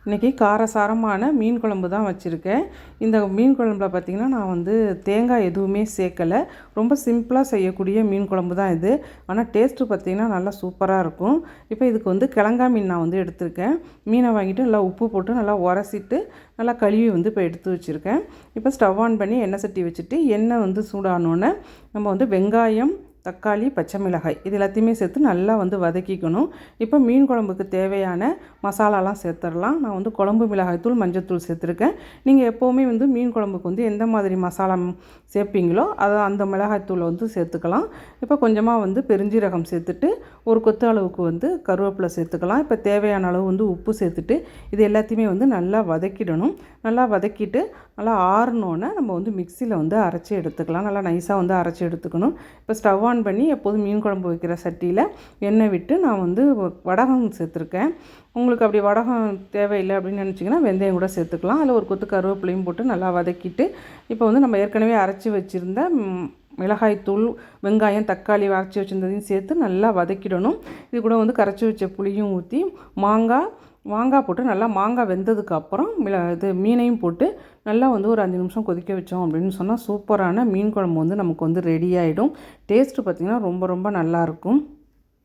இன்றைக்கி காரசாரமான மீன் குழம்பு தான் வச்சுருக்கேன். இந்த மீன் குழம்புல பார்த்திங்கன்னா நான் வந்து தேங்காய் எதுவுமே சேர்க்கலை. ரொம்ப சிம்பிளாக செய்யக்கூடிய மீன் குழம்பு தான் இது. ஆனால் டேஸ்ட்டு பார்த்திங்கன்னா நல்லா சூப்பராக இருக்கும். இப்போ இதுக்கு வந்து கிழங்கா மீன் நான் வந்து எடுத்திருக்கேன். மீனை வாங்கிட்டு நல்லா உப்பு போட்டு நல்லா உரசிட்டு நல்லா கழுவி வந்து இப்போ எடுத்து வச்சுருக்கேன். இப்போ ஸ்டவ் ஆன் பண்ணி எண்ணெய் சட்டி வச்சுட்டு எண்ணெய் வந்து சூடானோன்னே நம்ம வந்து வெங்காயம், தக்காளி, பச்சை மிளகாய் இது எல்லாத்தையுமே சேர்த்து நல்லா வந்து வதக்கிக்கணும். இப்போ மீன் குழம்புக்கு தேவையான மசாலாலாம் சேர்த்துடலாம். நான் வந்து குழம்பு மிளகாய்த்தூள், மஞ்சள்தூள் சேர்த்துருக்கேன். நீங்கள் எப்போவுமே வந்து மீன் குழம்புக்கு வந்து எந்த மாதிரி மசாலா சேர்ப்பீங்களோ அதை அந்த மிளகாய்த்தூளை வந்து சேர்த்துக்கலாம். இப்போ கொஞ்சமாக வந்து பெருஞ்சீரகம் சேர்த்துட்டு ஒரு கொத்து அளவுக்கு வந்து கருவேப்பிலை சேர்த்துக்கலாம். இப்போ தேவையான அளவு வந்து உப்பு சேர்த்துட்டு இது எல்லாத்தையுமே வந்து நல்லா வதக்கிடணும். நல்லா வதக்கிட்டு நல்லா ஆறினோன்னே நம்ம வந்து மிக்சியில் வந்து அரைச்சி எடுத்துக்கலாம். நல்லா நைஸாக வந்து அரைச்சி எடுத்துக்கணும். இப்போ ஸ்டவ் ஆன் பண்ணி எப்போதும் மீன் குழம்பு வைக்கிற சட்டியில் எண்ணெய் விட்டு நான் வந்து வடகம் சேர்த்துருக்கேன். உங்களுக்கு அப்படி வடகம் தேவையில்லை அப்படின்னு நினச்சிங்கன்னா வெந்தயம் கூட சேர்த்துக்கலாம். அதில் ஒரு கொத்து கருவேப்பிலையும் போட்டு நல்லா வதக்கிட்டு இப்போ வந்து நம்ம ஏற்கனவே அரைச்சி வச்சுருந்த மிளகாய்த்தூள், வெங்காயம், தக்காளி அரைச்சி வச்சுருந்ததையும் சேர்த்து நல்லா வதக்கிடணும். இது கூட வந்து கரைச்சி வச்ச புளியும் ஊற்றி மாங்காய் போட்டு நல்லா மாங்காய் வெந்ததுக்கு அப்புறம் மீனையும் போட்டு நல்லா வந்து ஒரு 5 நிமிஷம் கொதிக்க வச்சோம் அப்படின்னு சொன்னால் சூப்பரான மீன் குழம்பு வந்து நமக்கு வந்து ரெடி ஆகிடும். டேஸ்ட்டு பார்த்திங்கன்னா ரொம்ப ரொம்ப நல்லாயிருக்கும்.